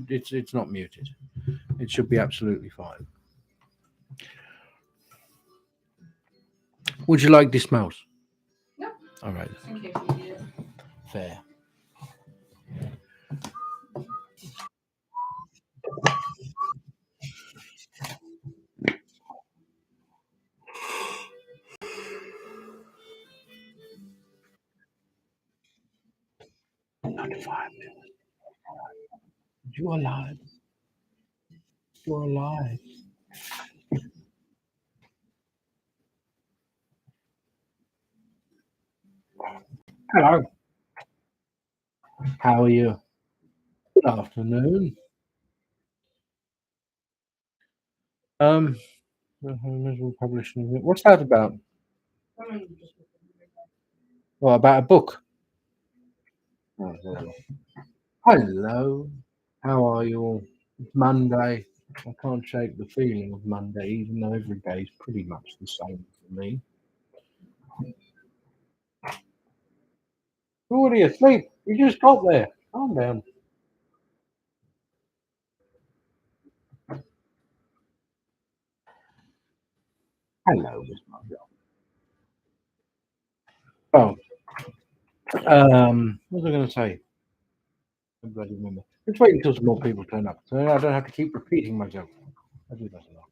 It's not muted. It should be absolutely fine. Would you like this mouse? No. All right. Just in case you need it. Fair. You're alive. You're alive. Hello. How are you? Good afternoon. Publishing. What's that about? Well, about a book. Oh, hello. How are you all? It's Monday. I can't shake the feeling of Monday, even though every day is pretty much the same for me. What are you asleep? You just got there. Calm down. Hello, Miss Margot. Oh, what was I going to say? I bloody remember. Let's wait until some more people turn up, so I don't have to keep repeating myself. I do that a lot.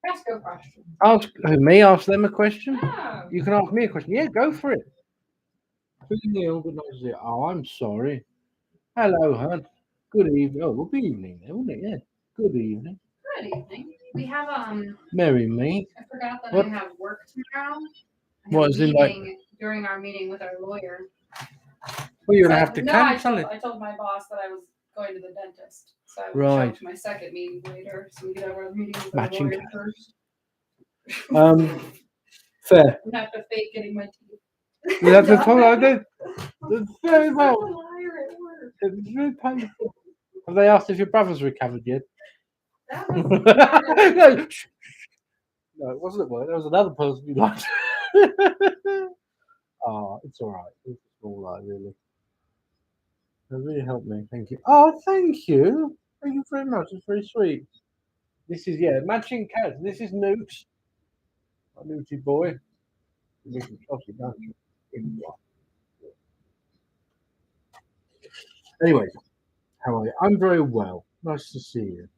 Ask a question. Ask me. Ask them a question. Oh. You can ask me a question. Yeah, go for it. Good night. Oh, I'm sorry. Hello, hon. Good evening. Oh, well, good evening, then, wouldn't it? Yeah. Good evening. Good evening. We have Merry me. I forgot that What? I have work tomorrow. I have What a is it like? meeting during our meeting with our lawyer. Well, you're So- gonna have to no, cancel it. I told my boss that I was going to the dentist. So I will Right. show up to my second meeting later. So we get over the meeting with Matching our lawyer colours. first. Fair. I'm gonna have to fake getting my teeth. You have to talk like this. It's very I'm well. a liar at work. It's very painful. Have they asked if your brother's recovered yet? That was not it. No, shh, shh. No, it wasn't a word. There was another person you liked. Oh, it's all right. It's all right, really. That really helped me. Thank you. Oh, thank you. Thank you very much. It's very sweet. This is matching cats. This is Newt, my Newty boy. You can trust it, don't you? Anyways, how are you? I'm very well. Nice to see you.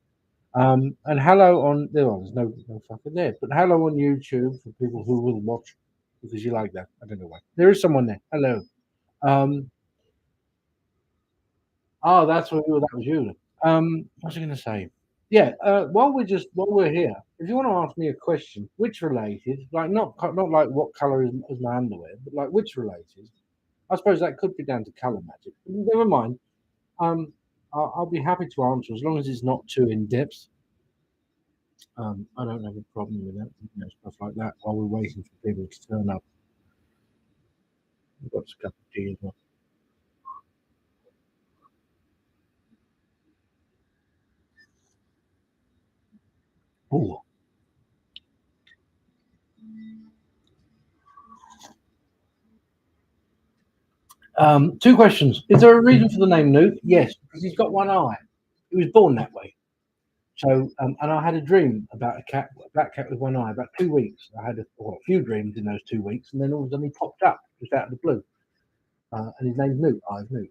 And hello on there's no fucker there, but hello on YouTube for people who will watch because you like that. I don't know why. There is someone there. Hello. Oh, that was you. What was I going to say? Yeah. While we're here, if you want to ask me a question, which related, like not like what color is my underwear, but like which related. I suppose that could be down to color magic. Never mind. I'll be happy to answer as long as it's not too in depth. I don't have a problem with that, stuff like that. While we're waiting for people to turn up, we've got a cup of tea as well. Oh. Two questions. Is there a reason for the name Newt? Yes, because he's got one eye. He was born that way. So, and I had a dream about a black cat with one eye. About 2 weeks, I had a few dreams in those 2 weeks, and then all of a sudden he popped up just out of the blue. And his name's Newt. I've Newt.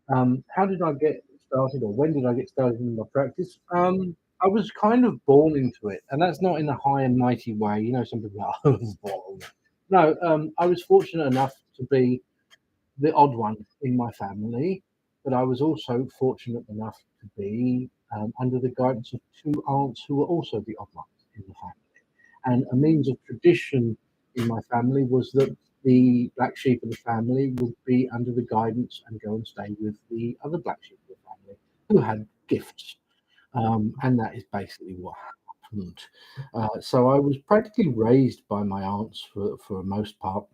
How did I get started, or when did I get started in my practice? I was kind of born into it, and that's not in a high and mighty way. You know, some people are, I was born. No, I was fortunate enough to be the odd one in my family, but I was also fortunate enough to be under the guidance of two aunts who were also the odd ones in the family. And a means of tradition in my family was that the black sheep of the family would be under the guidance and go and stay with the other black sheep of the family who had gifts. And that is basically what happened. So I was practically raised by my aunts for the most part.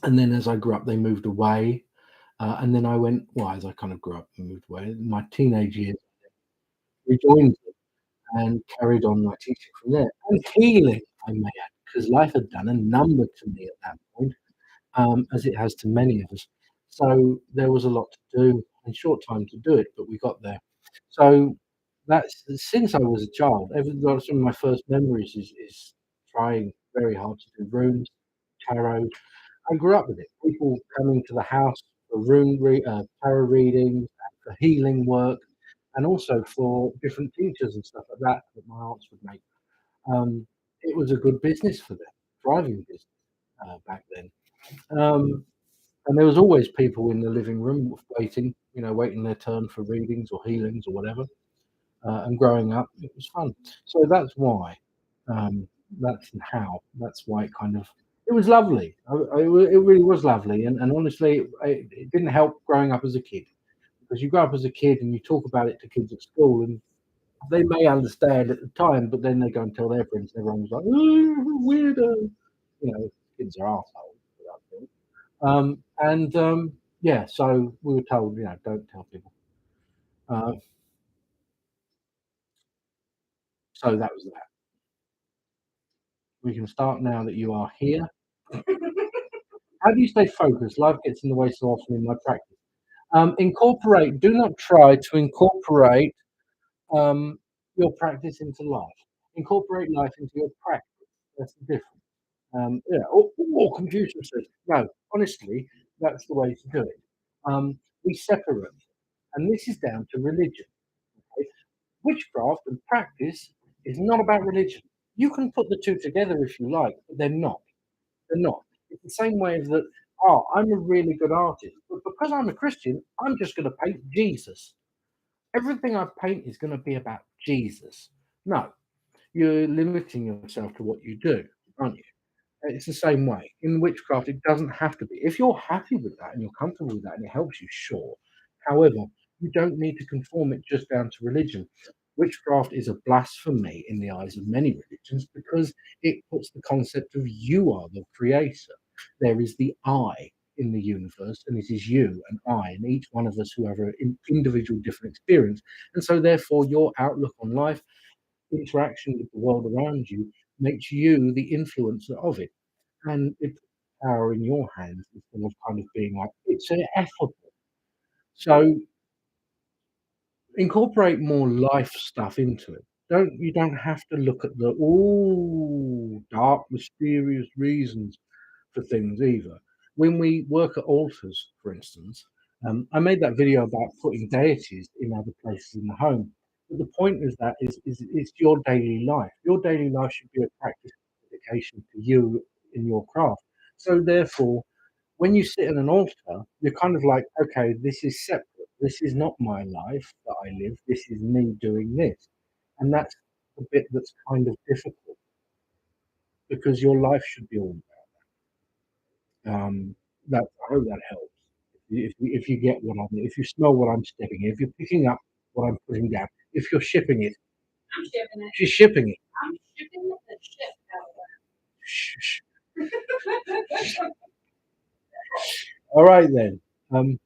And then as I grew up, they moved away. And then I went, well, as I kind of grew up and moved away, in my teenage years, rejoined them and carried on my teaching from there. And healing, I may add, because life had done a number to me at that point, as it has to many of us. So there was a lot to do and short time to do it, but we got there. So that's since I was a child. Some of my first memories is trying very hard to do runes, tarot. I grew up with it. People coming to the house for tarot readings, for healing work, and also for different teachers and stuff like that that my aunts would make. It was a good business for them, thriving business back then. Um, and there was always people in the living room waiting, waiting their turn for readings or healings or whatever. And growing up, it was fun. So that's why. Um, that's how. That's why it was lovely. It really was lovely. And honestly, it didn't help growing up as a kid because you grow up as a kid and you talk about it to kids at school and they may understand at the time, but then they go and tell their friends, and everyone's like, "Oh, weirdo." Kids are assholes. I think. Yeah, so we were told, don't tell people. Uh, so that was that. We can start now that you are here. How do you stay focused? Life gets in the way so often in my practice. Do not try to incorporate um, your practice into life. Incorporate life into your practice. That's the difference. Or Confucius says, no, honestly, that's the way to do it. We separate, and this is down to religion. Okay? Witchcraft and practice is not about religion. You can put the two together if you like, but they're not. They're not. It's the same way as that, oh, I'm a really good artist, but because I'm a Christian, I'm just going to paint Jesus. Everything I paint is going to be about Jesus. No, you're limiting yourself to what you do, aren't you? It's the same way. In witchcraft, it doesn't have to be. If you're happy with that and you're comfortable with that and it helps you, sure. However, you don't need to conform it just down to religion. Witchcraft is a blasphemy in the eyes of many religions because it puts the concept of you are the creator. There is the I in the universe, and it is you and I, and each one of us who have an individual different experience. And so, therefore, your outlook on life, interaction with the world around you, makes you the influencer of it and it puts power in your hands instead of kind of being like it's an effort. So incorporate more life stuff into it. You don't have to look at the dark, mysterious reasons for things either. When we work at altars, for instance, I made that video about putting deities in other places in the home. But the point is that is it's your daily life. Your daily life should be a practice of dedication to you in your craft. So therefore, when you sit at an altar, you're kind of like, okay, this is separate. This is not my life that I live. This is me doing this. And that's the bit that's kind of difficult because your life should be all that I hope that helps. If you get what I'm, if you smell what I'm stepping, if you're picking up what I'm putting down, if you're shipping it, I'm shipping it. she's shipping it. I'm shipping the ship Shh, shh. out of All right then. Um,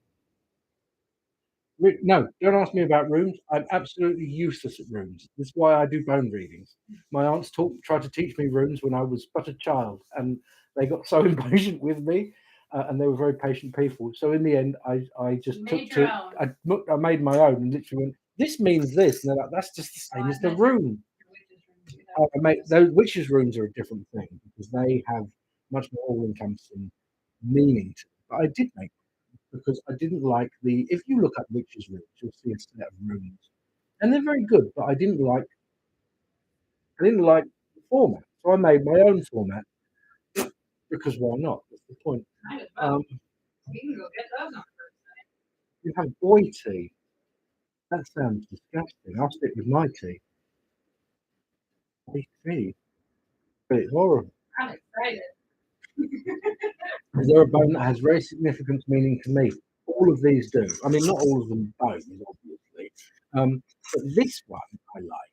no, don't ask me about rooms. I'm absolutely useless at rooms. That's why I do bone readings. My aunts tried to teach me runes when I was but a child, and they got so impatient with me, and they were very patient people. So in the end, I just You took made to your it. own. I made my own and literally went, "This means this," and they're like, "That's just the same as the rune." I made those witches' runes are a different thing because they have much more all-encompassing meaning to them. But I did make because I didn't like the. If you look at witches' runes, you'll see a set of runes, and they're very good. But I didn't like the format, so I made my own format because why not? That's the point. Might as well. Um, We can go get those on first night. you have boy tea. That sounds disgusting. I'll stick with my tea. Boy tea, but it's horrible. I'm excited. Is there a bone that has very significant meaning to me? All of these do. I mean, not all of them bones, obviously. But this one I like.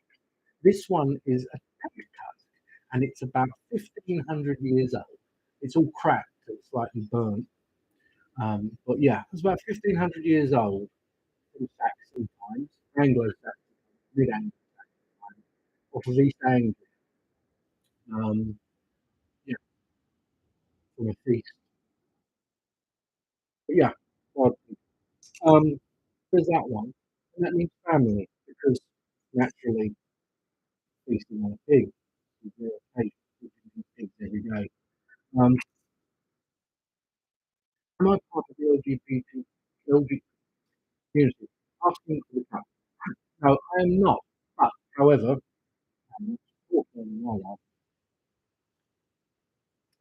This one is a pepper and it's about 1,500 years old. It's all cracked, it's slightly burnt. But yeah, it's about 1,500 years old from Saxon times, Anglo-Saxon, mid-Anglo times, off of East Anglia. Um, yeah, from a feast. But yeah, well, um, there's that one. And that means family, because naturally feasting on a pig is very occasion, eating pigs every day. Um, am I part of the LGBT community? Asking for the cup. No, I am not. But, however, I'm supporting my life.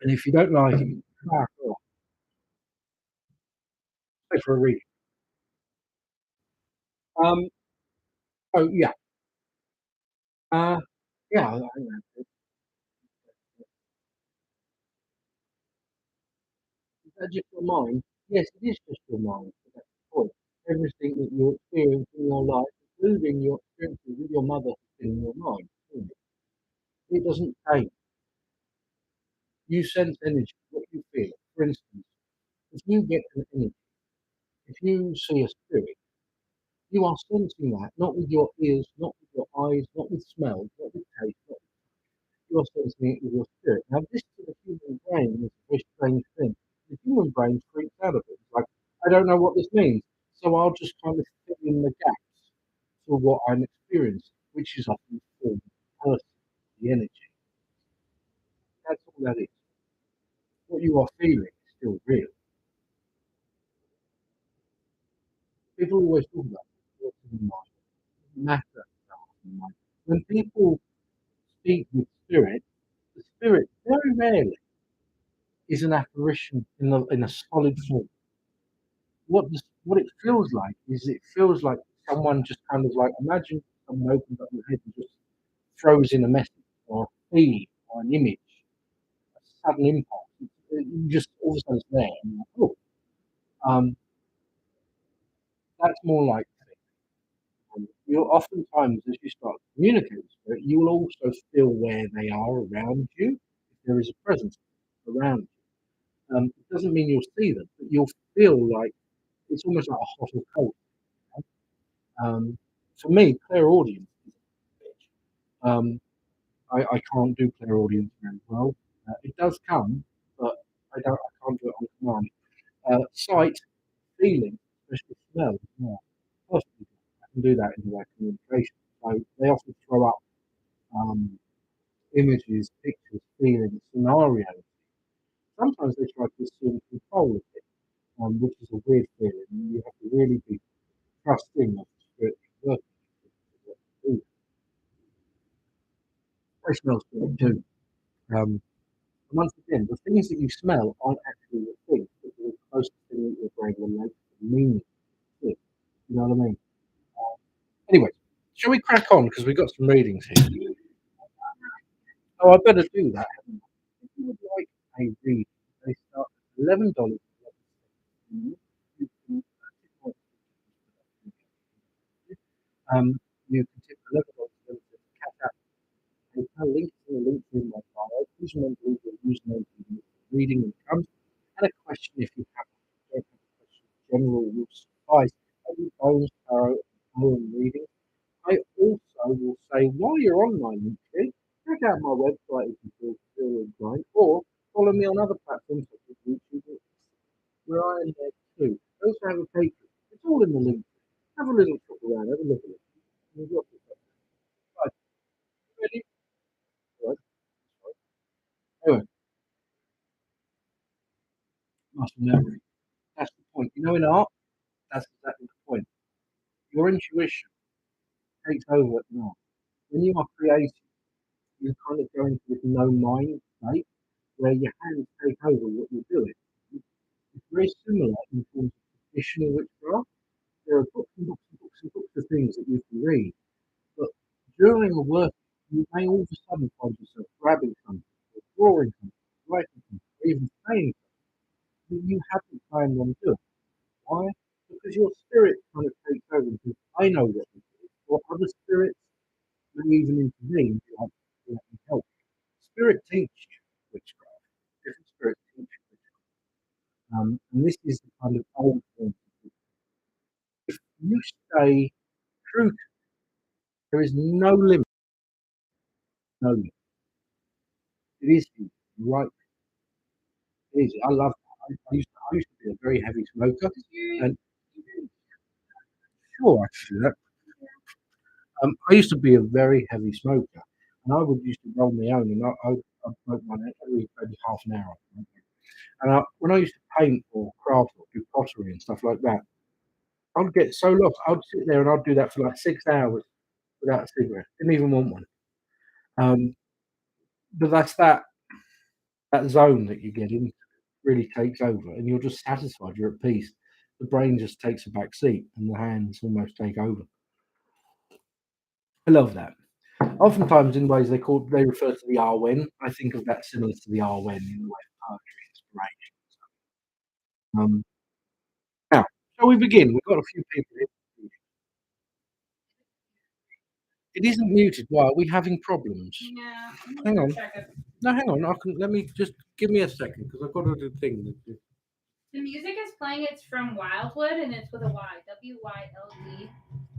And if you don't like it, back off. Stay for a reading. Um, oh, yeah. Uh, yeah, I think that's it. Is that just your mind? Yes, it is just your mind. But that's the point. Everything that you experience in your life, including your experiences with your mother, is in your mind. Isn't it? It doesn't change. You sense energy, what you feel. For instance, if you get an energy, if you see a spirit, you are sensing that not with your ears, not with your eyes, not with smell, not with taste, not you're sensing it with your spirit. Now, this to the human brain is a very strange thing. The human brain freaks out of it. It's like, I don't know what this means, so I'll just kind of fill in the gaps for what I'm experiencing, which is often the form of the person, the energy. That's all that is. What you are feeling is still real. People always talk about what's in the mind. It doesn't matter what's in the mind. When people speak with spirit, the spirit very rarely is an apparition in a solid form. What it feels like is it feels like someone just kind of like imagine someone opens up their head and just throws in a message or a feed or an image, a sudden impulse. You just all of a sudden it's there. And you're like, oh, that's more like it. You'll oftentimes as you start to communicate with spirit, you will also feel where they are around you if there is a presence around you. It doesn't mean you'll see them, but you'll feel like it's almost like a hot or cold. Um, for me, clairaudience is a bitch. I can't do clairaudience very well. It does come, but I can't do it on command. Sight, feeling, especially smell, yeah, perfectly. I can do that in direct communication. So they often throw up um, images, pictures, feelings, scenarios. Sometimes they try to assume control of it, which is a weird feeling. You have to really be trusting of the spirit working. I smell spirit too. Um, and once again, the things that you smell aren't actually the things, but they're the closest thing that your brain relates to the meaning to it. You know what I mean? Anyway, shall we crack on? Because we've got some readings here. Oh, I better do that. If you would like a read, they start at $11. You can you can tip $11 to catch up. There's no link to the link in my bio. Please remember to leave your username for the reading when it comes. And a question if you have don't have a question. General will suffice. Every bonus tarot and reading. I also will say while you're on my link tree, check out my website if you feel inclined, or follow me on other platforms such as YouTube, where I am there too. I also have a Patreon. It's all in the link. Have a little shop around, have a look at it. There's lots of stuff. Right, ready? Right. Anyway, muscle memory. That's the point. You know, in art, that's exactly the point. Your intuition takes over at the art. When you are creating, you kind of go into this no mind state where your hands take over what you're doing. It's very similar in terms of traditional witchcraft. There are books and books and books and books of things that you can read, but during the work, you may all of a sudden find yourself grabbing something, or drawing something, writing something, or even saying something that you haven't planned on doing. Why? Because your spirit kind of takes over because I know what this is, or other spirits may even intervene to let me help. Spirit teach you witchcraft. Different spirits teach you witchcraft. And this is the kind of old thing. If you stay true, there is no limit. No limit. It is you, right? It is. I love that. I used to be a very heavy smoker, and sure I could do that. I used to be a very heavy smoker, and I would used to roll my own, and I'd smoke one every maybe half an hour. And when I used to paint or craft or do pottery and stuff like that, I'd get so lost. I'd sit there and I'd do that for like 6 hours without a cigarette. Didn't even want one. Um, but that's that zone that you get in really takes over, and you're just satisfied. You're at peace. The brain just takes a back seat, and the hands almost take over. I love that. Oftentimes, in ways they refer to the Arwen. I think of that similar to the Arwen in the way of poetry inspiration. Um, Now, shall we begin? We've got a few people here. It isn't muted. Why are we having problems? Yeah. Hang on. Check it. No, hang on. Let me just give me a second because I've got to do the thing. The music is playing. It's from Wildwood, and it's with a Y.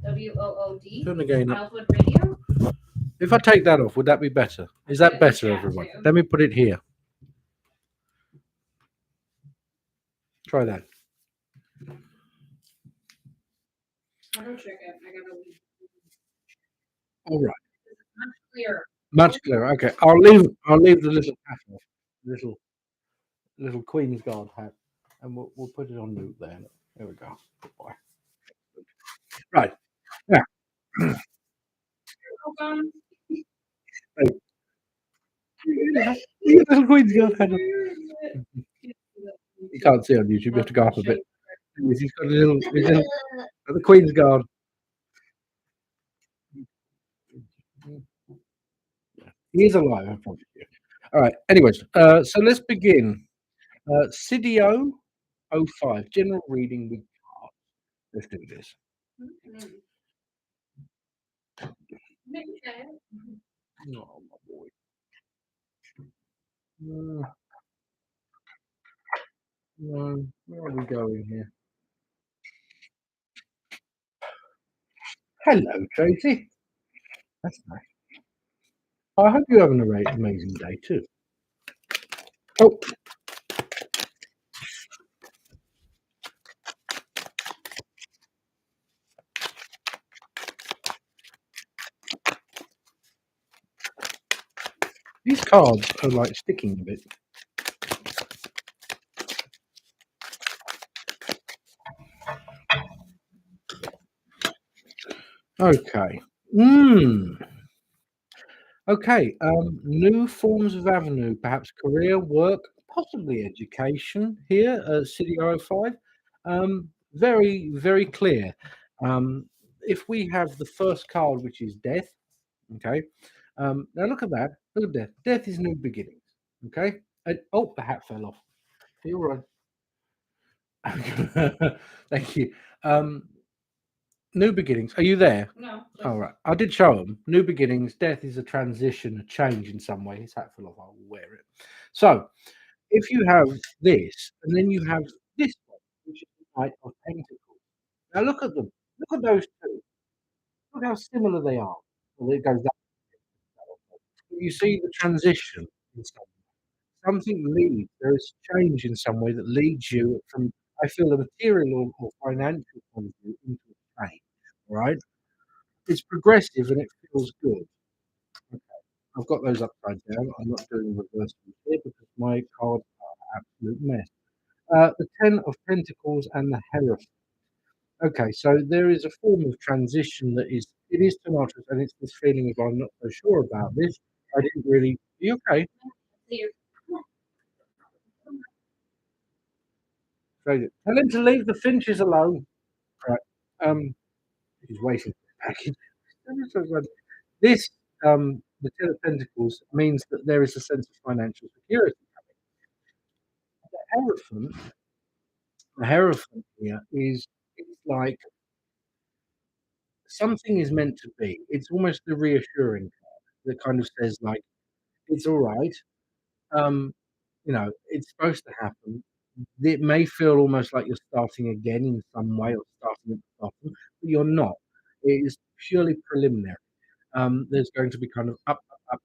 WYLD. Turn the gain up. Wildwood Radio. If I take that off, would that be better? Is that better, Yeah, everyone? too. Let me put it here. Try that. I'll go check it. I gotta leave. All right. Much clearer. Much clearer. Okay. I'll leave the little hat off. Little Queen's Guard hat. And we'll put it on loop there. There we go. Goodbye. Right. Now. Little Queen's Guard hat. You can't see on YouTube. You have to go up a bit. He's got the Queen's Guard. He is alive, I promise you. All right. Anyways, so let's begin. CDO 05, general reading with cards. Let's do this. Oh, my boy. No, where are we going here? Hello, Tracy. That's nice. I hope you have an amazing day too. Oh. These cards are like sticking a bit. Okay. Okay. New forms of avenue, perhaps career, work, possibly education here at City 05. Very, very clear. If we have the first card, which is death, okay. Now look at that. Look at death. Death is new beginnings. Okay. Oh, the hat fell off. You're right. Thank you. New beginnings. Are you there? No. All right. I did show them. New beginnings. Death is a transition, a change in some way. His hat fell off. I'll wear it. So, if you have this, and then you have this one, which is the Knight of Pentacles. Now look at them. Look at those two. Look how similar they are. Well, it goes that way. You see the transition in some way. Something leads. There is change in some way that leads you from, I feel, a material or financial point of view into a change. All right. It's progressive and it feels good. Okay. I've got those upside down. I'm not doing reverse here because my cards are an absolute mess. The Ten of Pentacles and the Hierophant. Okay, so there is a form of transition it is tumultuous, and it's this feeling of I'm not so sure about this. I didn't really. Are you okay? Tell him to leave the finches alone. Right. He's waiting for the package. This, the Ten of Pentacles means that there is a sense of financial security coming. The Hierophant here it's like something is meant to be. It's almost the reassuring card that kind of says like it's all right. Um, it's supposed to happen. It may feel almost like you're starting again in some way or starting at the bottom, but you're not. It is purely preliminary. There's going to be kind of up.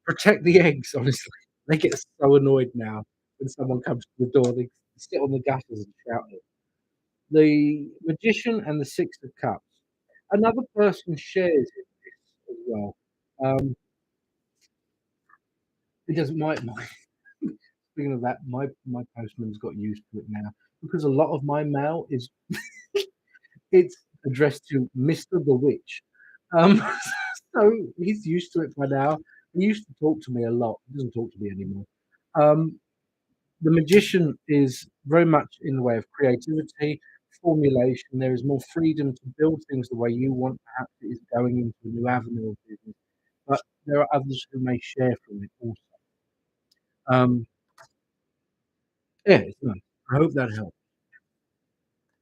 Protect the eggs, honestly. They get so annoyed now when someone comes to the door. They sit on the gutters and shout at them. The Magician and the Six of Cups. Another person shares in this as well. Um, it doesn't my speaking of that, my postman's got used to it now because a lot of my mail is it's addressed to Mr. the Witch. Um, so he's used to it by now. He used to talk to me a lot. He doesn't talk to me anymore. Um, the magician is very much in the way of creativity, formulation. There is more freedom to build things the way you want. Perhaps it is going into a new avenue of business, but there are others who may share from it also. Um, yeah, it's nice. I hope that helps.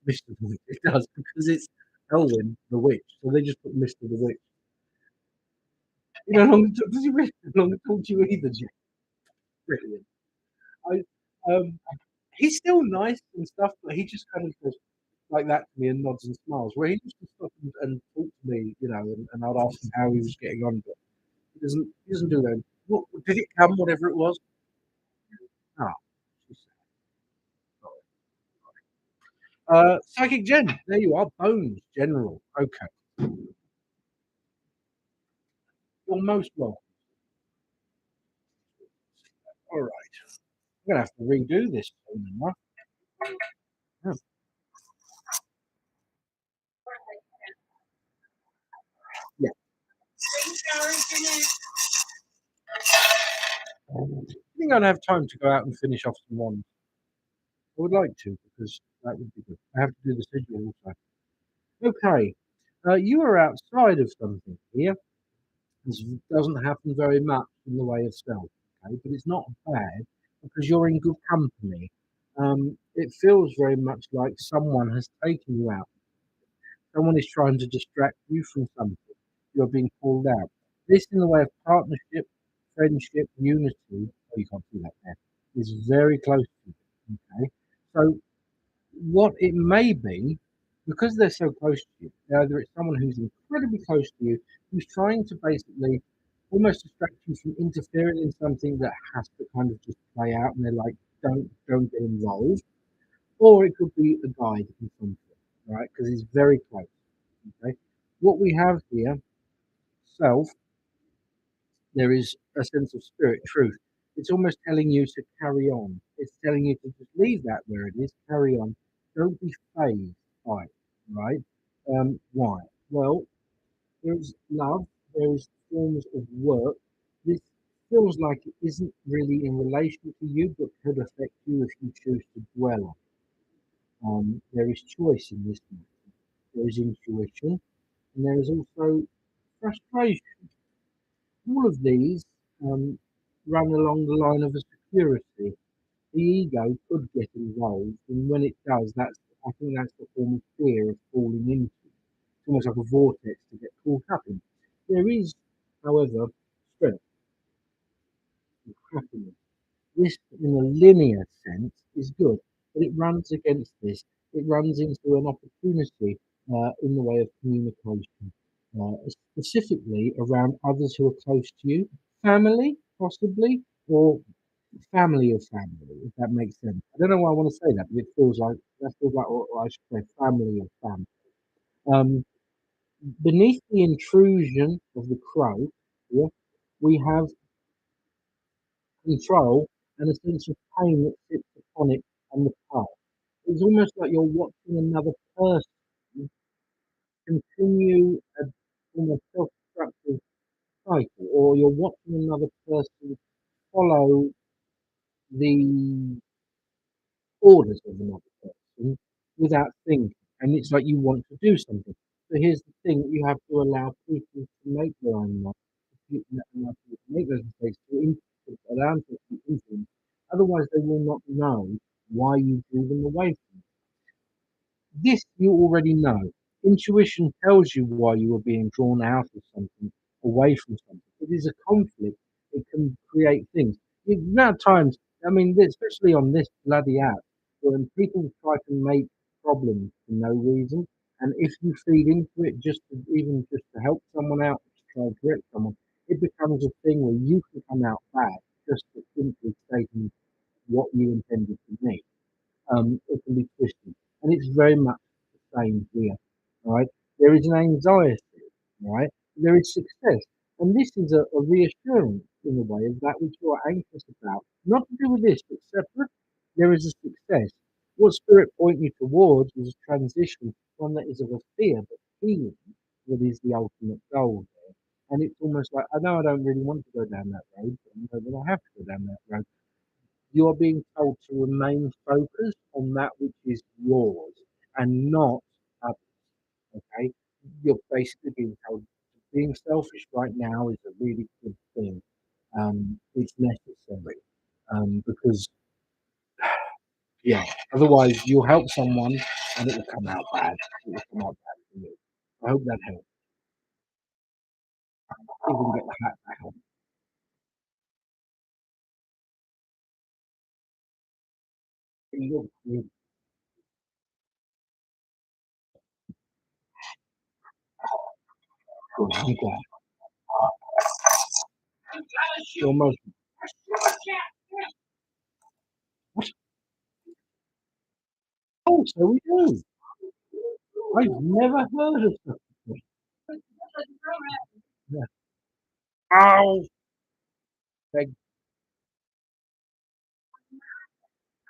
Mr. the Witch. It does because it's Elwynn the Witch, so they just put Mr. the Witch. You know, long does he really long talk to you either, Jack? Brilliant. I he's still nice and stuff, but he just kind of goes like that to me and nods and smiles. Where he used to stop and talk to me, you know, and I'd ask him how he was getting on, but he doesn't do that. What did it come, whatever it was? Ah, she's Psychic Gen. There you are. Bones General. Okay. You're most welcome. All right. I'm gonna have to redo this soon enough. Yeah. Yeah. I think I'd have time to go out and finish off some ones. I would like to because that would be good. I have to do the sigil also. Okay. You are outside of something here. This doesn't happen very much in the way of stealth, okay? But it's not bad because you're in good company. It feels very much like someone has taken you out. Someone is trying to distract you from something. You're being called out. This, in the way of partnership, friendship, unity, oh, you can't see that there, is very close to you. Okay. So, what it may be, because they're so close to you, either it's someone who's incredibly close to you, who's trying to basically almost distract you from interfering in something that has to kind of just play out, and they're like, don't get involved. Or it could be a guide in some form, right? Because it's very close. Okay. What we have here, self, there is a sense of spirit, truth. It's almost telling you to carry on. It's telling you to just leave that where it is, carry on. Don't be phased by it, right? Why? Well, there's love, there's forms of work. This feels like it isn't really in relation to you, but could affect you if you choose to dwell on. There is choice in this matter. There is intuition, and there is also frustration. All of these um, run along the line of a security. The ego could get involved, and when it does, I think that's the form of fear of falling into. It's almost like a vortex to get caught up in. There is, however, strength and happiness. This, in a linear sense, is good, but it runs against this. It runs into an opportunity in the way of communication, specifically around others who are close to you, family, possibly, or family of family, if that makes sense. I don't know why I want to say that, but it feels like that feels like what I should say, family of family. Um, beneath the intrusion of the crow, yeah, we have control and a sense of pain that sits upon it and the past. It's almost like you're watching another person continue a almost self-destructive cycle, or you're watching another person follow the orders of another person without thinking. And it's like you want to do something. So here's the thing: you have to allow people to make their own mistakes, allow people to make those mistakes allow them to be influenced. Otherwise, they will not know why you drew them away from it. This you already know. Intuition tells you why you are being drawn out of something, away from something. It is a conflict. It can create things. The amount of times, I mean, especially on this bloody app, when people try to make problems for no reason, and if you feed into it even just to help someone out, to try to correct someone, it becomes a thing where you can come out bad just for simply stating what you intended to mean. It can be twisted. And it's very much the same here. All right. There is an anxiety, right? There is success. And this is a reassurance in a way of that which you're anxious about. Not to do with this, but separate. There is a success. What spirit point you towards is a transition, one that is of a fear, but feeling that is the ultimate goal there. And it's almost like, I know I don't really want to go down that road, but I know that I have to go down that road. You are being told to remain focused on that which is yours and not others. Okay, you're basically being told being selfish right now is a really good thing. It's necessary because yeah, otherwise you'll help someone and it will come out bad. It will come out bad for you. I hope that helps. Even get the hat back on. You're good. I'm glad. You're most. What? Oh, so we do. I've never heard of such a thing. Yeah. Ow! Beg.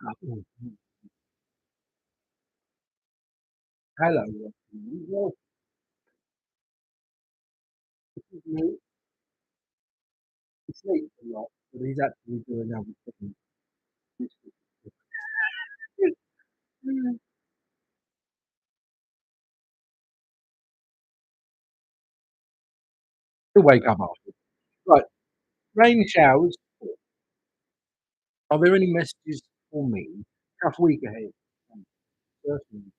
Oh, hello. Well, he sleeps a lot, but he's actually doing other things. He'll wake up after. Right. Rain showers. Are there any messages for me? Tough week ahead. Certainly.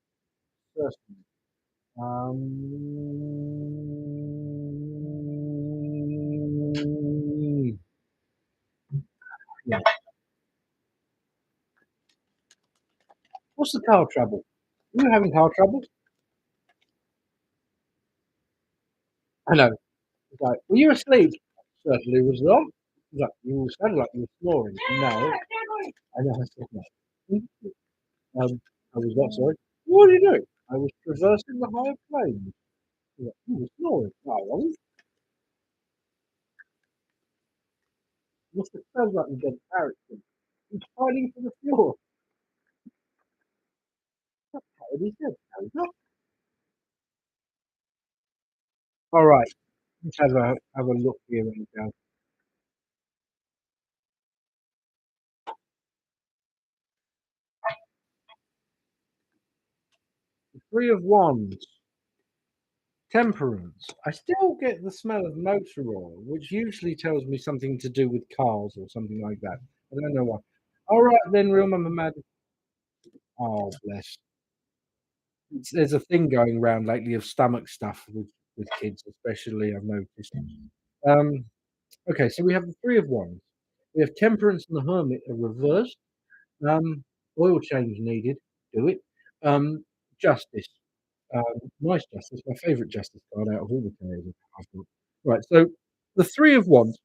Certainly. Yeah. What's the car trouble? You having car trouble? I know. It's like, were you asleep? Certainly was not. It's like, you sounded like you were snoring. No. I know. I said no. I was what, sorry? What are you doing? I was traversing the higher plains. He's like, you were snoring. No, I wasn't. Must have sounds like you get character. He's fighting for the floor. That's what he said. No, he's not. All right. Let's have a look here and go. The Three of Wands. Temperance. I still get the smell of motor oil, which usually tells me something to do with cars or something like that. I don't know why. All right, then, real mama mad. Oh, bless. There's a thing going around lately of stomach stuff with kids, especially. I've noticed. Um, okay, so we have the Three of Wands. We have Temperance and the Hermit are reversed. Um, oil change needed. Do it. Justice. Nice justice. My favourite justice card out of all the players I've got. Right. So the Three of Wands.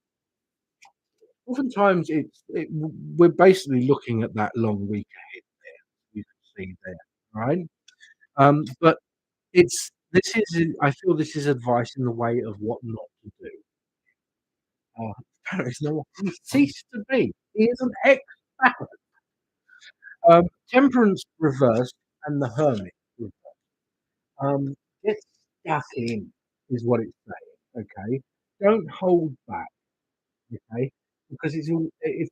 Oftentimes, we're basically looking at that long week ahead. You can see there, right? But it's this is I feel this is advice in the way of what not to do. Apparently, no one can cease to be. He is an ex. Temperance reversed and the Hermit reversed. Get stuck in is what it's saying. Okay, don't hold back. Okay, because it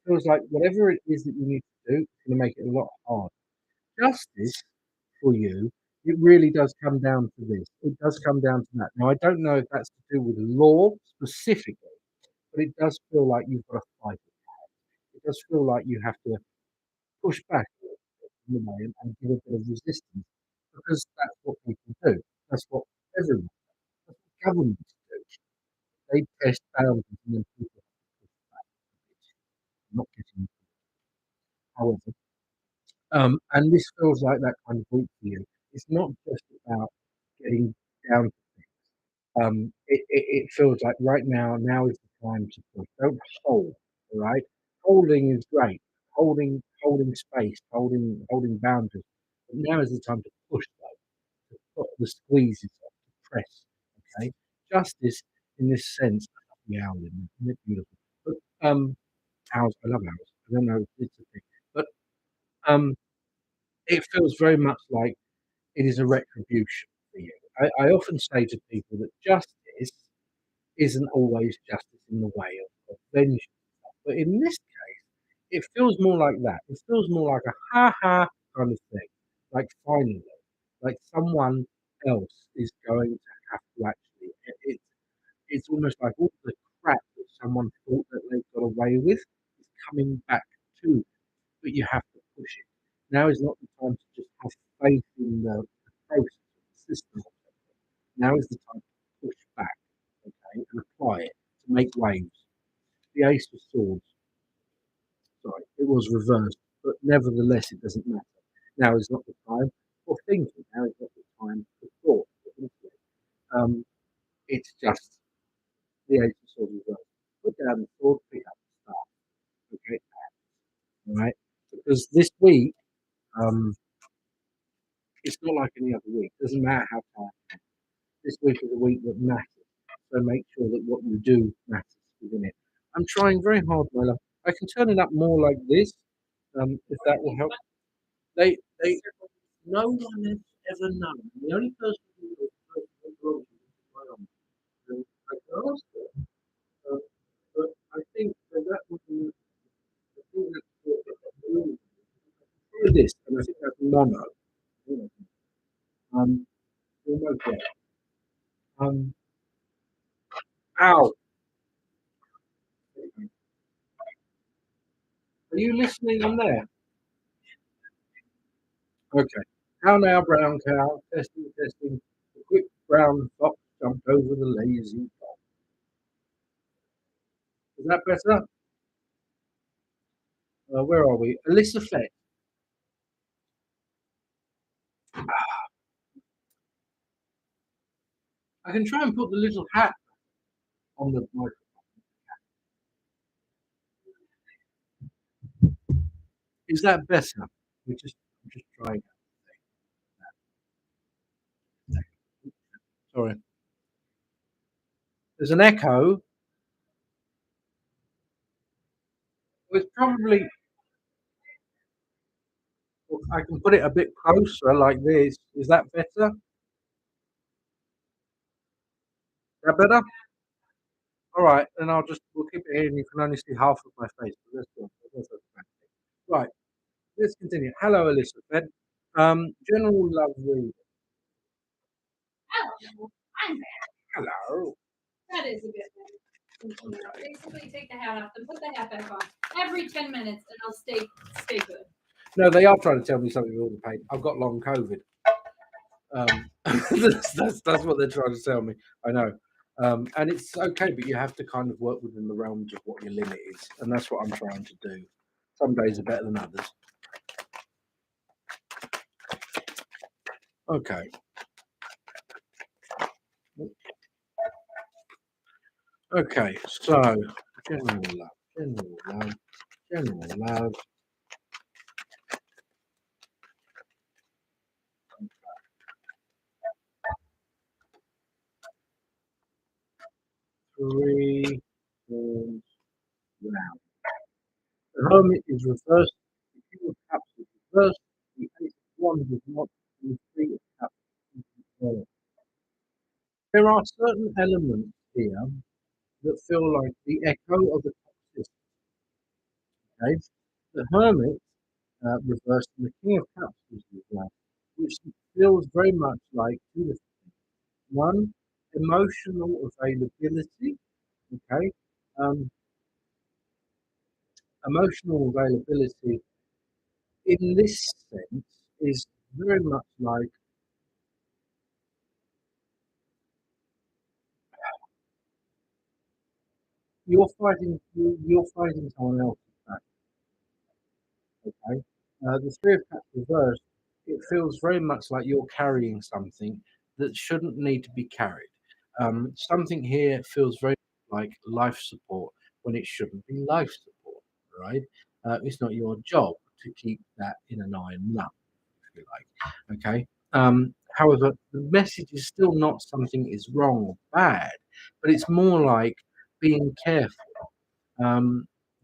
feels like whatever it is that you need to do, it's going to make it a lot harder. Justice for you, it really does come down to this. It does come down to that. Now, I don't know if that's to do with law specifically, but it does feel like you've got to fight it. It does feel like you have to push back a little bit in a way and give a bit of resistance because that's what people do. That's what everyone, that's what governments do. They test boundaries and then people have to push back a bit, not getting. However, and this feels like that kind of week for you. It's not just about getting down to things. It feels like right now is the time to push. Don't hold, all right? Holding is great. Holding space, holding boundaries. But now is the time to push though, to put the squeezes on, press. Okay, justice in this sense. The owl, isn't it beautiful? But owls, I love owls. I don't know, it's a thing, but um, it feels very much like it is a retribution for you. I often say to people that justice isn't always justice in the way of vengeance, but in this case, it feels more like that. It feels more like a ha ha kind of thing. Like finally, like someone else is going to have to actually. It's almost like all the crap that someone thought that they got away with is coming back to them, but you have to push it. Now is not the time to just have faith in the process, the system. Now is the time to push back, okay, and apply it to make waves. The Ace of Swords, sorry, it was reversed, but nevertheless, it doesn't matter. Now is not the time for thinking. Now is not the time for thought. For intellect. It's just the Ace of Swords reversed. Put down the sword, pick up the staff. Okay, all right. Because this week, um, it's not like any other week. It doesn't matter how far. This week is a week that matters. So make sure that what you do matters within it. I'm trying very hard, my love. I can turn it up more like this, if that will help. They, no one has ever known. The only person who knows the person is my mum. And I can ask her, but I think that would be, I think that's what they're doing. Do this, and I think that's mono. Um, almost there. Um, ow. Are you listening on there? Okay. How now, brown cow? Testing, testing. The quick brown fox jumped over the lazy dog. Is that better? Where are we? Alyssa Fett. I can try and put the little hat on the microphone. Is that better? I'm just trying. Sorry. There's an echo. Well, it's probably. Well, I can put it a bit closer, like this. Is that better? That better? All right, then we'll keep it here, and you can only see half of my face. But let's go. Right, let's continue. Hello, Elizabeth. General love read. Hello, I'm back. Hello. That is a good one. Basically, take the hat off and put the hat back on every 10 minutes, and I'll stay good. No, they are trying to tell me something with all the pain. I've got long COVID. That's what they're trying to tell me. I know. And it's okay, but you have to kind of work within the realms of what your limit is, and that's what I'm trying to do. Some days are better than others. Okay. Okay, so general love, general love, general love. Three turns round. The hermit is reversed. The king of cups is reversed. The ace of wands is not. And the three of cups is reversed. There are certain elements here that feel like the echo of the top system. Okay? The hermit reversed and the king of cups is reversed, which feels very much like two different things. One, emotional availability. Okay, um, emotional availability in this sense is very much like you're fighting someone else's back. Okay, the three of cups reversed. It feels very much like you're carrying something that shouldn't need to be carried. Something here feels very like life support when it shouldn't be life support. Right? It's not your job to keep that in an iron lung, if you like. Okay. However, the message is still not something is wrong or bad, but it's more like being careful.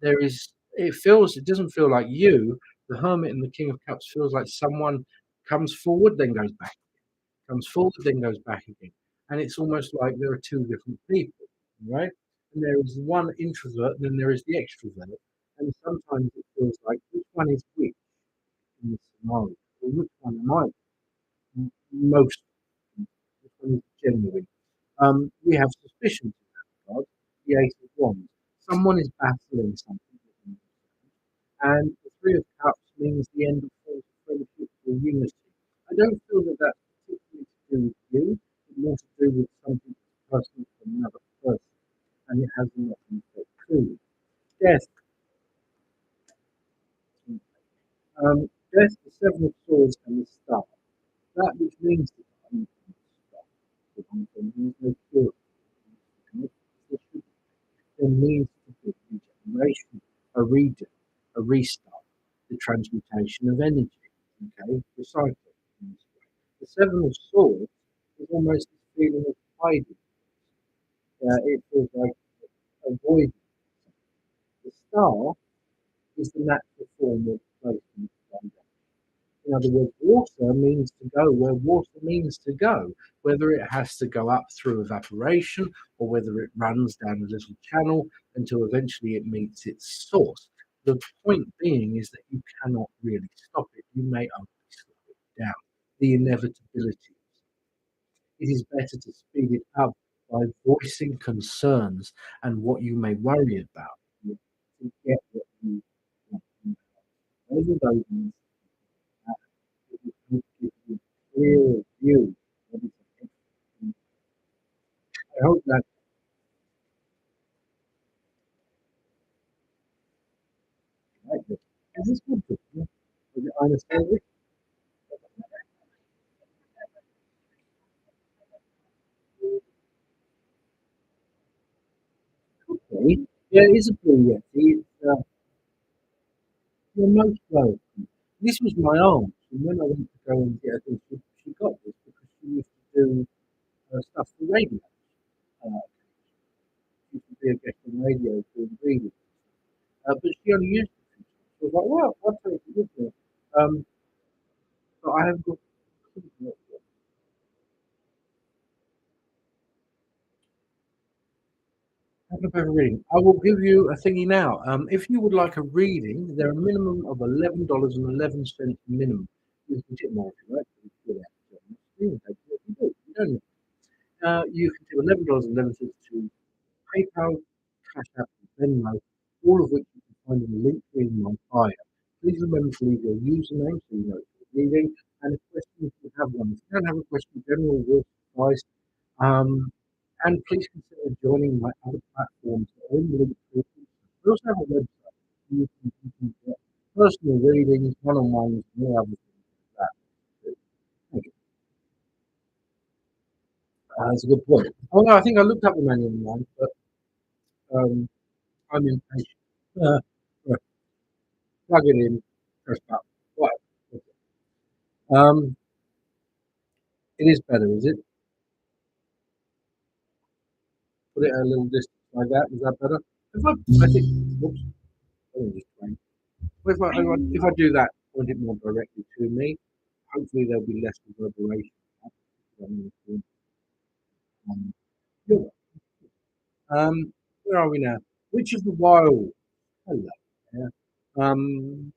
There is, it doesn't feel like you, the Hermit and the King of Cups, feels like someone comes forward, then goes back, comes forward, then goes back again. And it's almost like there are two different people, right? And there is one introvert, and then there is the extrovert. And sometimes it feels like which one is which in this scenario, or which one am I most, which one is genuine. We have suspicions in that regard. The Ace of Wands. Someone is battling something within themselves, and the Three of Cups means the end of forms of friendship or unity. I don't feel that that's particularly to do with you, but more to do with something that's personal for another person, and it has nothing to do. Death. Death, the Seven of Swords, and the Star. That which means to come from the start. The one thing means no cure. There needs to be regeneration, a redo, a restart, the transmutation of energy, okay, recycling. The Seven of Swords is almost this feeling of hiding. It feels like avoiding. The Star is the natural form of placement. In other words, water means to go where water means to go, whether it has to go up through evaporation or whether it runs down a little channel until eventually it meets its source. The point being is that you cannot really stop it. You may only slow it down. The inevitability. It is better to speed it up by voicing concerns and what you may worry about to get what you want. Those are those things that will give you a clear view of everything. I hope that like it. Is this good for you? Is it understand it? Okay. Yeah, it is a blue Yeti. It's you're most welcome. This was my aunt, and when I went to go and get her, she got this because she used to do stuff for radio. Uh, she used to be a guest on radio doing readings. But she only used it. So I was like, well, I'll take it with me. Um, but I have got have a better reading. I will give you a thingy now. If you would like a reading, there are a minimum of $11.11 minimum. You can tip more if you like. You don't. You can tip $11.11 to PayPal, Cash App, and Venmo, all of which you can find in the link tree in my bio. Please remember to leave your username so you know it's reading and a question if you have one. If you don't have a question, general will suffice. Um, and please consider joining my other platforms that are in the link tree. We also have a website. You can get personal readings, one-on-ones, and all other things like that. Thank you. That's a good point. Oh no, I think I looked up the manual online, but I'm impatient. Uh, right, plug it in, press button. Right. Um, it is better, is it? Put it at a little distance like that. Is that better? I think. Oops. Let me just try. If I do that, point it more directly to me. Hopefully, there'll be less reverberation. Um, yeah. Where are we now? Which of the wild? Hello. Yeah. Can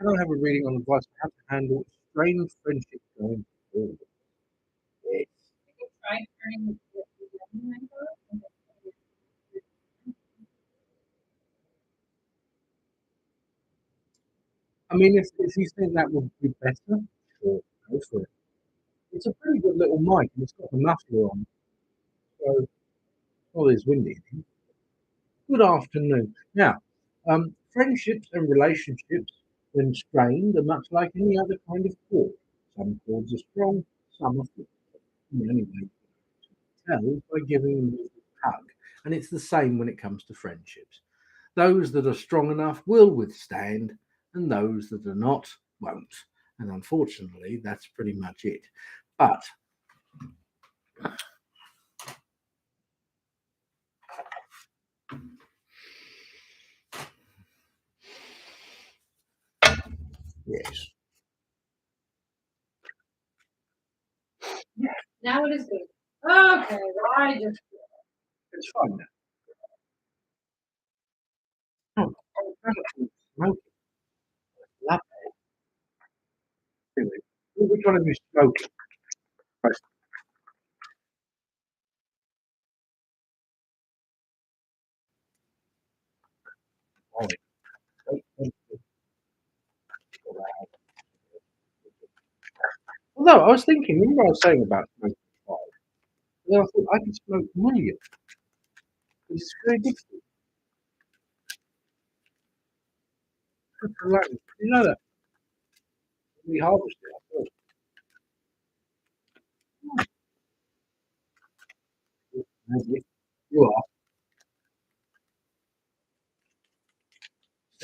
I have a reading on advice on how to handle strained friendships going forward? Yes. Try turning the I mean, if you think that would be better, sure, go for it. It's a pretty good little mic, and it's got a muffler on, so oh, it's windy. Good afternoon. Now, friendships and relationships, when strained, are much like any other kind of cord. Some cords are strong, some are weak. Anyway, tell by giving them a hug, and it's the same when it comes to friendships. Those that are strong enough will withstand, and those that are not won't. And unfortunately, that's pretty much it. But yes, Now it is good. Okay, well, I just it's fine now. Oh, smoking. Love it. Which one of you smoking? Right. Sorry. Don't- Although I was thinking, remember I was saying about smoking five? And then I thought I could smoke million. It's very difficult to learn. You know that we harvest it ourselves. Maybe you are.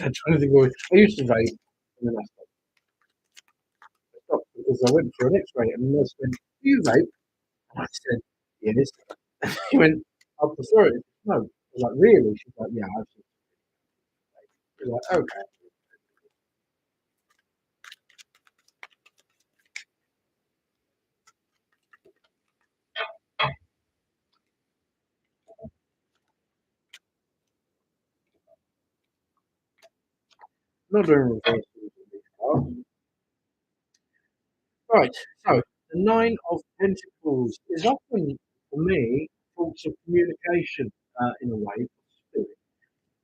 I'm trying to think of I used to vape and then I stopped because I went for an X-ray and the nurse went, "Do you vape?" And I said, "Yes." He went, "I prefer it." No, I was like, "Really?" She's like, "Yeah, I just vape." I was like, "Okay." Not doing reverse order. Right, so the Nine of Pentacles is often, for me, talks of communication in a way, of spirit.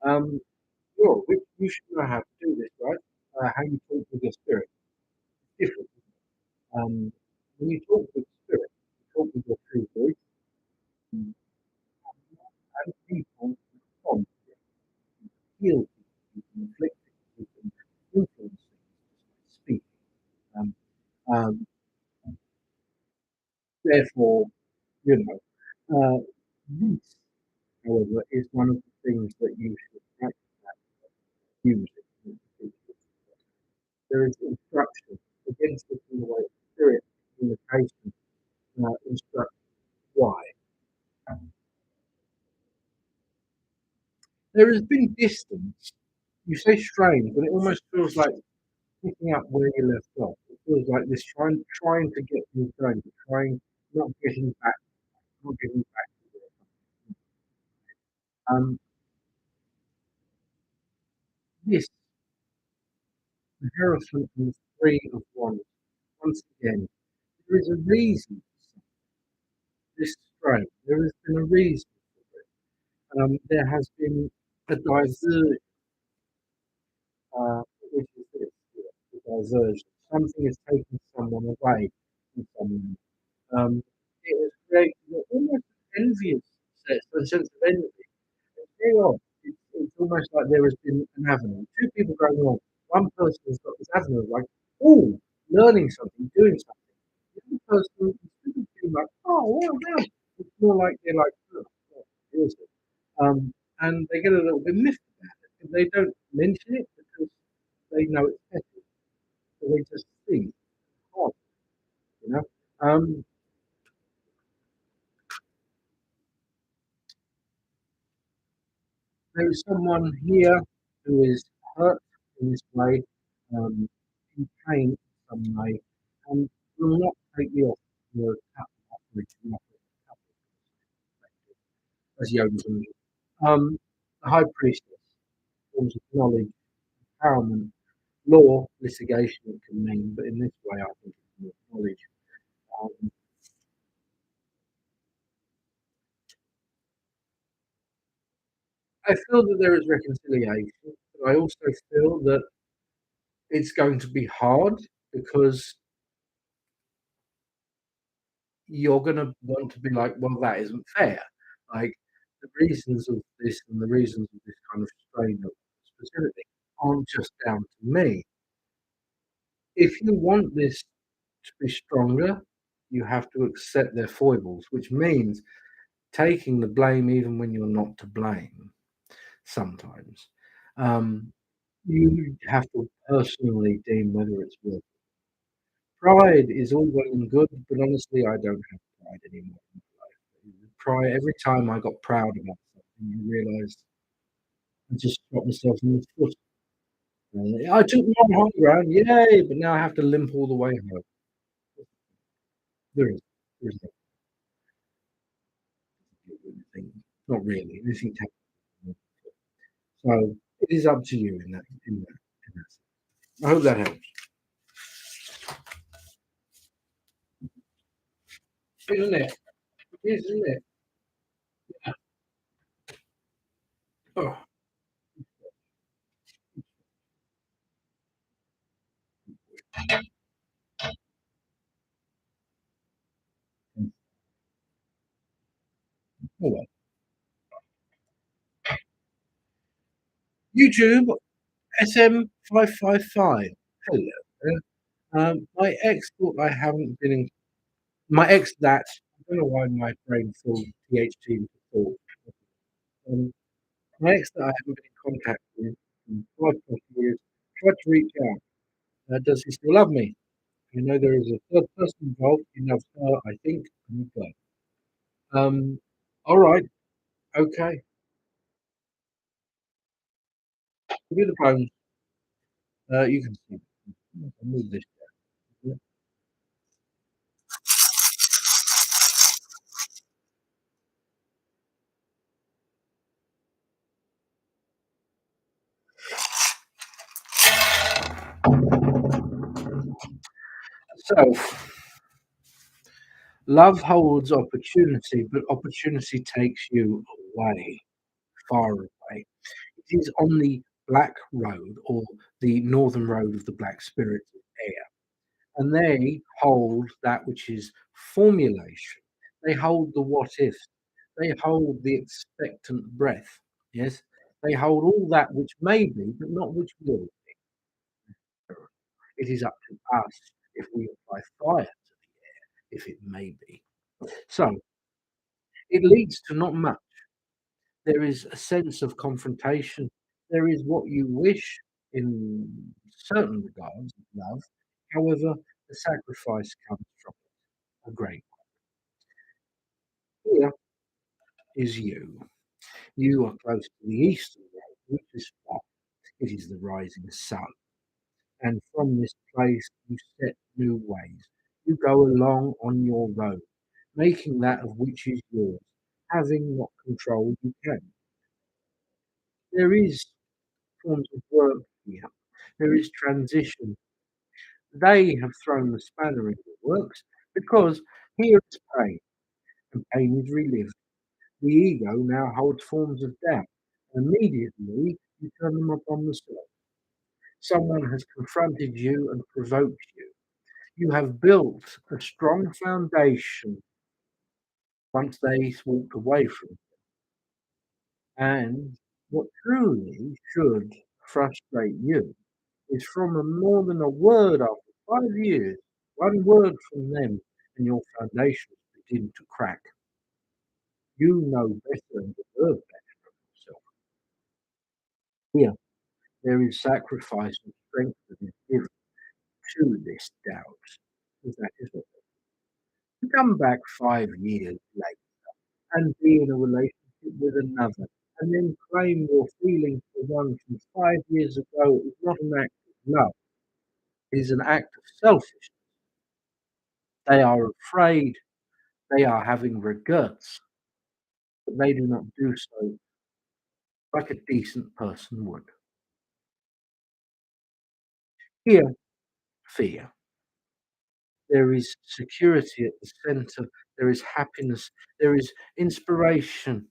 Um, you should know how to do this, right? How you talk with your spirit. It's different. Um, when you talk with spirit, you talk with your true voice, and people respond. You feel things, you can inflict things, you can influence things just by speaking. Um, um, therefore, you know, this, however, is one of the things that you should practice use it. There is instruction against it in the way of spirit communication instruct why. There has been distance. You say strange, but it almost feels like picking up where you left off. It feels like this trying to get things going, but trying not getting back, not getting back to it. This the Hierophant and the Three of Wands. Once again, there is a reason for this strain. There has been a reason for it. There has been a diversion, which is this, the diversion. Something has taken someone away from someone. It has created almost an envious sense of envy. It's very odd. It's almost like there has been an avenue. Two people going along. One person has got this avenue of like, oh, learning something, doing something. The other person, instead of being like, oh, well done, it's more like they're like, oh, God, here's it. And they get a little bit miffed about it. They don't mention it because they know it's petty. So they just think, oh, you know. Um, there is someone here who is hurt in this way, um, in pain in some way, and will not take the offer for a couple of operating as Yoda's mentioned. The High Priestess forms of knowledge, empowerment, law, litigation it can mean, but in this way I think it's more knowledge. Um, I feel that there is reconciliation, but I also feel that it's going to be hard because you're going to want to be like, well, that isn't fair. Like the reasons of this and the reasons of this kind of strain of specifically aren't just down to me. If you want this to be stronger, you have to accept their foibles, which means taking the blame even when you're not to blame sometimes. Um, you have to personally deem whether it's worth it. Pride is all well and good, but honestly, I don't have pride anymore in my life. Pride, every time I got proud about something, I realised I just shot myself in the foot. I took one high ground, yay! But now I have to limp all the way home. There is, there is anything, not really. Anything technical. So it is up to you in that. I hope that helps. Isn't it? Isn't it? Oh, oh well. YouTube SM555. Hello. My ex thought I haven't been in. My ex that. I don't know why my brain full THT thought. Um, my ex that I haven't been in contact with in 5 plus years tried to reach out. Does he still love me? You know there is a third person involved. He loves her, I think. And God. All right. Okay. Give me the phone. You can see. I'll move this. Down. So, love holds opportunity, but opportunity takes you away, far away. It is on the Black Road or the Northern Road of the Black Spirit air, and they hold that which is formulation. They hold the what if. They hold the expectant breath. Yes, they hold all that which may be, but not which will. It is up to us if we apply fire to the if it may be. So it leads to not much. There is a sense of confrontation. There is what you wish in certain regards of love. However, the sacrifice comes from a great one. Here is you. You are close to the eastern road, which is far. It is the rising sun. And from this place you set new ways. You go along on your road, making that of which is yours, having what control you can. There is forms of work here. There is transition. They have thrown the spanner in the works because here is pain, and pain is relived. The ego now holds forms of doubt. Immediately you turn them upon the self. Someone has confronted you and provoked you. You have built a strong foundation once they walked away from you. And what truly should frustrate you is from a more than a word after 5 years, one word from them, and your foundations begin to crack. You know better and deserve better of yourself. Here, there is sacrifice and strength that is given to this doubt. Because that is what to come back 5 years later and be in a relationship with another and then claim your feelings for one from 5 years ago is not an act of love, it is an act of selfishness. They are afraid, they are having regrets, but they do not do so like a decent person would. Here, fear. There is security at the center, there is happiness, there is inspiration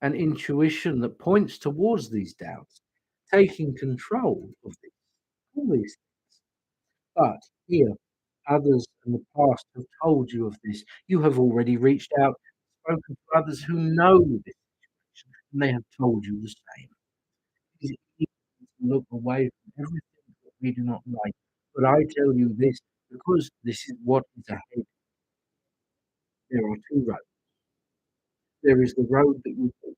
and intuition that points towards these doubts, taking control of this, all these things. But here, others in the past have told you of this. You have already reached out, spoken to others who know this situation, and they have told you the same. It is easy to look away from everything that we do not like. But I tell you this because this is what is ahead. There are two roads. There is the road that you walk.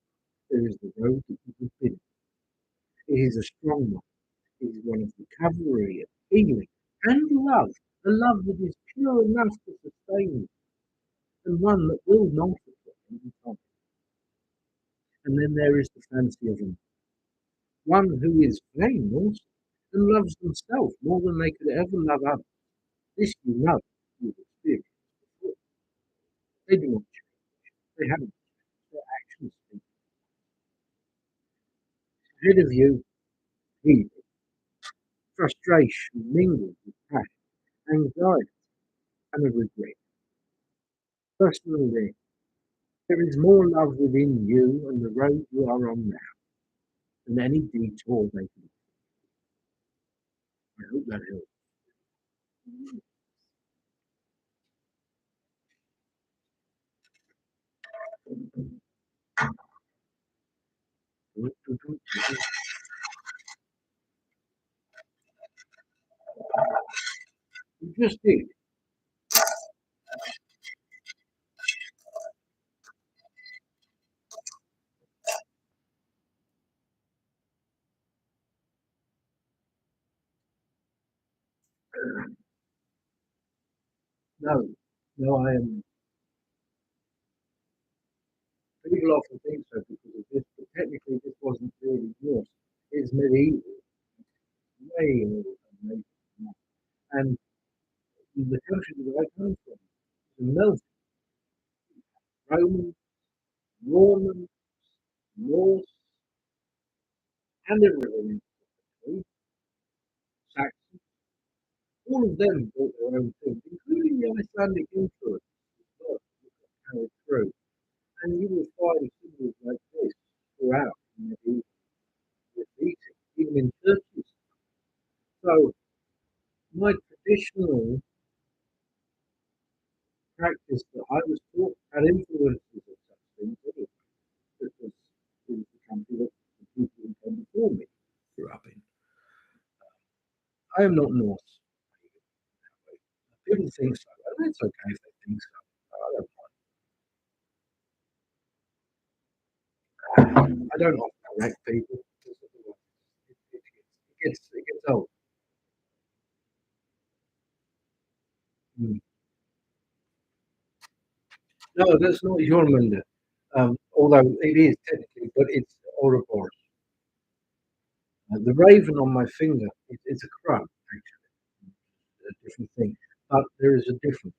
There is the road that you have been. It is a strong one. It is one of recovery and healing and love. a love that is pure enough to sustain you, and one that will multiply in time. And then there is the fancy of them, one who is vain also, and loves themselves more than they could ever love others. This you know, you've experienced before. They do not change, they haven't changed, their actions speak. Ahead of you, he, frustration mingled with passion, anxiety, and a regret. Personally, there is more love within you and the road you are on now than any detour they can. I hope that helps. You just did. No, no, I am. People often think so because of this, but technically this wasn't really yours. It's medieval, way older than medieval. And the country that I come from, the North, Roman, Norman, Norse, and everything in between, Saxon, all of them brought their own things, including the Icelandic influence as well, that got carried through. And you will find symbols like this throughout medieval graffiti, even in churches. So my traditional practice that I was taught had influences of such things anyway, because it was the country that the people who came before me grew up in. I am not Norse. People think so, and it's okay if they think so. I don't often correct people. It gets old. Mm. No, that's not Jormungandr. Although it is technically, but it's Ouroboros. The raven on my finger, it's a crow, actually, a different thing. But there is a difference.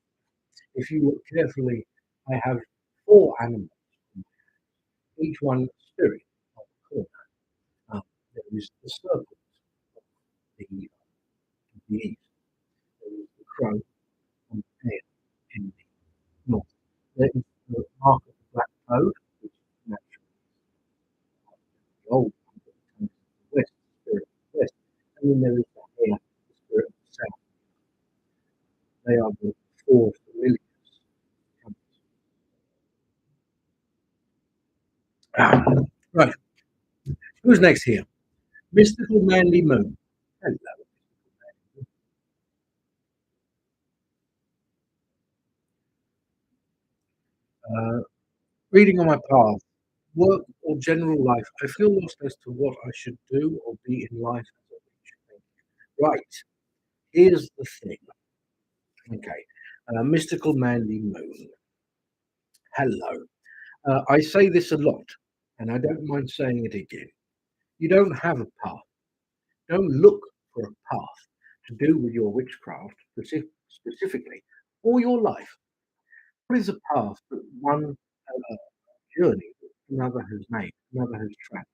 If you look carefully, I have four animals, each one a spirit of the corner. There is the serpent of the east. There is the crow on the tail in the north. There is the mark of the black toad, which is naturally the old one that comes from the west, the spirit of the west. And then there is the hare, the spirit of the south. They are the four familiars. Right, who's next here? Mystical Manly Moon. Hello. Uh, reading on my path, work or general life, I feel lost as to what I should do or be in life as a rich. Right, here's the thing. Okay, mystical Manly Moon. Hello. I say this a lot, and I don't mind saying it again. You don't have a path. Don't look for a path to do with your witchcraft specifically, or your life. What is a path that one journey that another has made, another has traveled?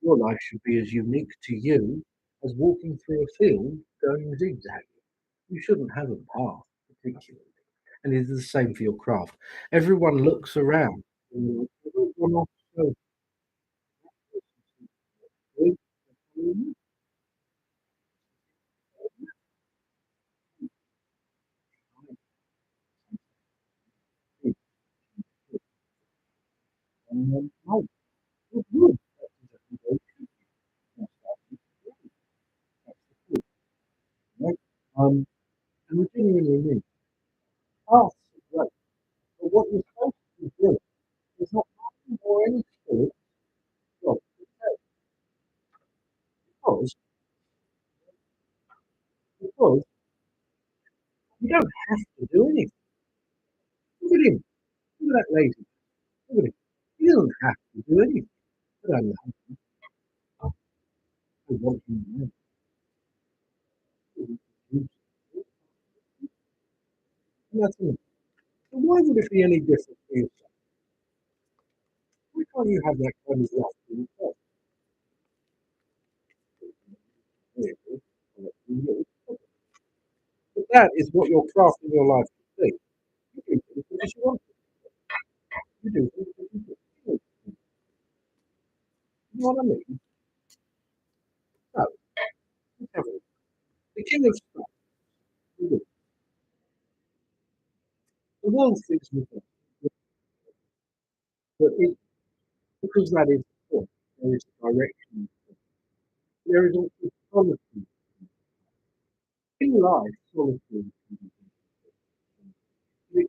Your life should be as unique to you as walking through a field going zigzag. You shouldn't have a path, particularly. And it is the same for your craft. Everyone looks around. Everyone also no, it's good. Right? And the genuinely mean paths are great, but what you're supposed to do is not nothing or any spirit job because You don't have to do anything. Look at him. Look at that lazy. Look at him. He doesn't have to do anything. I don't know. I want him to know. Nothing. So why would it be any different for you? Why can't you have that kind of love for yourself? But that is what you're crafting your life to be. You do things because you want to. You do things because you feel. You know what I mean? No. Let's have a look. The king of Scots. The world thinks we can. But it, because that is the point, there is a direction. There is also solitude. In life, solitude can be